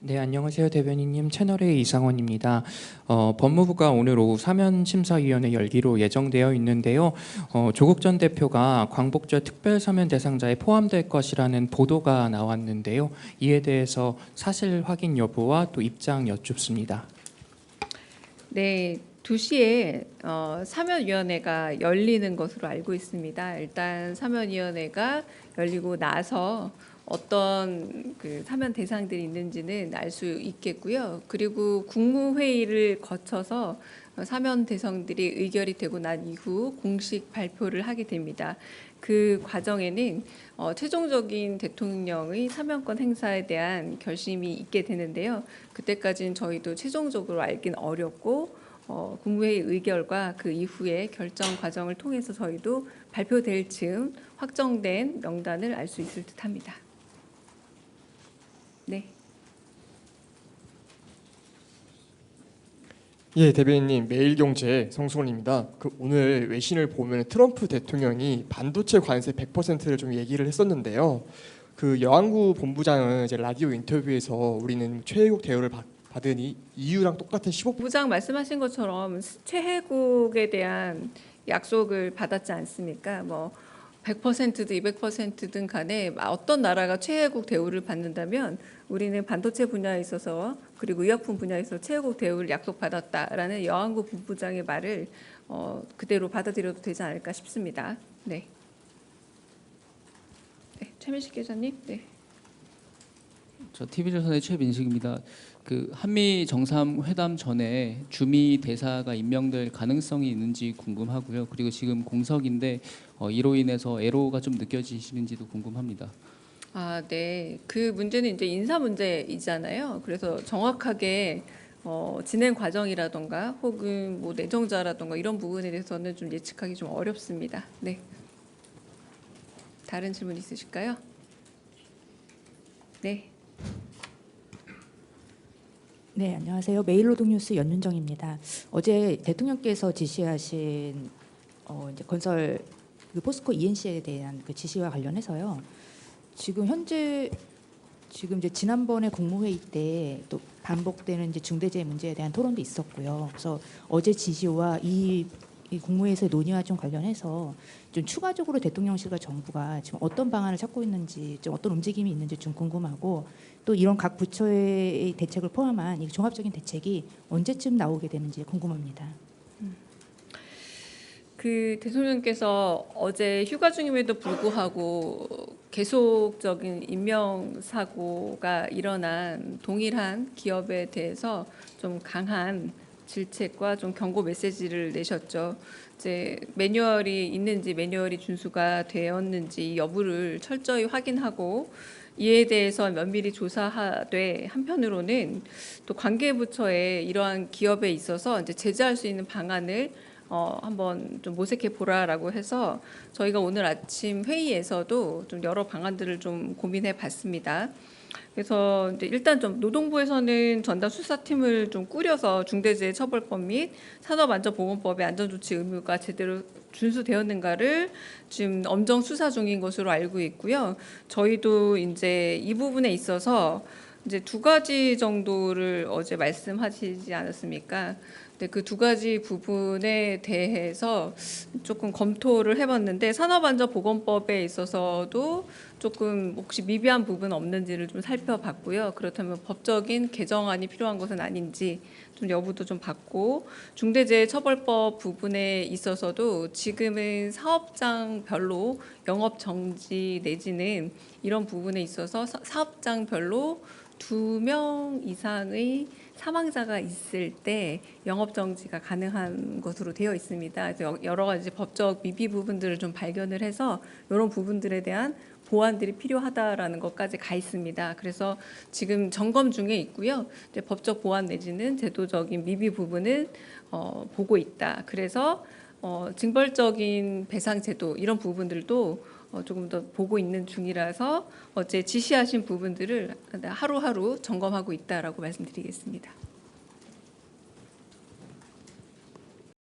네, 안녕하세요. 대변인님, 채널의 이상원입니다. 법무부가 오늘 오후 사면심사위원회 열기로 예정되어 있는데요. 조국 전 대표가 광복절 특별사면 대상자에 포함될 것이라는 보도가 나왔는데요. 이에 대해서 사실 확인 여부와 또 입장 여쭙습니다. 네, 2시에 사면위원회가 열리는 것으로 알고 있습니다. 일단 사면위원회가 열리고 나서 어떤 그 사면 대상들이 있는지는 알 수 있겠고요. 그리고 국무회의를 거쳐서 사면 대상들이 의결이 되고 난 이후 공식 발표를 하게 됩니다. 그 과정에는 최종적인 대통령의 사면권 행사에 대한 결심이 있게 되는데요. 그때까지는 저희도 최종적으로 알긴 어렵고 국무회의 의결과 그 이후의 결정 과정을 통해서 저희도 발표될 즈음 확정된 명단을 알 수 있을 듯합니다. 네. 예, 대변인님, 매일경제 성수원입니다. 오늘 외신을 보면 트럼프 대통령이 반도체 관세 100%를 좀 얘기를 했었는데요. 여안구 본부장은 이제 라디오 인터뷰에서 우리는 최혜국 대우를 받으니 EU랑 똑같은 15%. 부장 말씀하신 것처럼 최혜국에 대한 약속을 받았지 않습니까? 100%든 200%든 간에 어떤 나라가 최혜국 대우를 받는다면 우리는 반도체 분야에 있어서 그리고 의약품 분야에서 최혜국 대우를 약속받았다라는 여안구 본부장의 말을 그대로 받아들여도 되지 않을까 싶습니다. 네. 네, 최민식 기자님. 네. 저 TV조선의 최민식입니다. 한미 정상회담 전에 주미 대사가 임명될 가능성이 있는지 궁금하고요. 그리고 지금 공석인데 이로 인해서 애로가 좀 느껴지시는지도 궁금합니다. 네. 그 문제는 이제 인사 문제이잖아요. 그래서 정확하게 진행 과정이라던가 혹은 내정자라던가 이런 부분에 대해서는 좀 예측하기 좀 어렵습니다. 네. 다른 질문 있으실까요? 네. 네, 안녕하세요. 매일노동뉴스 연윤정입니다. 어제 대통령께서 지시하신 이제 건설 포스코 ENC에 대한 그 지시와 관련해서요. 지금 이제 지난번에 국무회의 때 또 반복되는 이제 중대재해 문제에 대한 토론도 있었고요. 그래서 어제 지시와 이 국무회의에서 논의와 좀 관련해서 좀 추가적으로 대통령실과 정부가 지금 어떤 방안을 찾고 있는지, 좀 어떤 움직임이 있는지 좀 궁금하고, 또 이런 각 부처의 대책을 포함한 이 종합적인 대책이 언제쯤 나오게 되는지 궁금합니다. 그 대통령께서 어제 휴가 중임에도 불구하고 계속적인 인명 사고가 일어난 동일한 기업에 대해서 좀 강한 질책과 좀 경고 메시지를 내셨죠. 이제 매뉴얼이 있는지 매뉴얼이 준수가 되었는지 여부를 철저히 확인하고 이에 대해서 면밀히 조사하되 한편으로는 또 관계부처에 이러한 기업에 있어서 이제 제재할 수 있는 방안을 한번 좀 모색해 보라라고 해서 저희가 오늘 아침 회의에서도 좀 여러 방안들을 좀 고민해 봤습니다. 그래서 이제 일단 좀 노동부에서는 전담 수사팀을 좀 꾸려서 중대재해처벌법 및 산업안전보건법의 안전조치 의무가 제대로 준수되었는가를 지금 엄정 수사 중인 것으로 알고 있고요. 저희도 이제 이 부분에 있어서 이제 2가지 정도를 어제 말씀하시지 않았습니까? 근데 그 2가지 부분에 대해서 조금 검토를 해봤는데 산업안전보건법에 있어서도 조금 혹시 미비한 부분 없는지를 좀 살펴봤고요. 그렇다면 법적인 개정안이 필요한 것은 아닌지 좀 여부도 좀 봤고, 중대재해처벌법 부분에 있어서도 지금은 사업장별로 영업 정지 내지는 이런 부분에 있어서 사업장별로 2명 이상의 사망자가 있을 때 영업 정지가 가능한 것으로 되어 있습니다. 그래서 여러 가지 법적 미비 부분들을 좀 발견을 해서 이런 부분들에 대한 보완들이 필요하다라는 것까지 가 있습니다. 그래서 지금 점검 중에 있고요. 이제 법적 보완 내지는 제도적인 미비 부분은 보고 있다. 그래서 징벌적인 배상 제도 이런 부분들도 조금 더 보고 있는 중이라서 어제 지시하신 부분들을 하루하루 점검하고 있다라고 말씀드리겠습니다.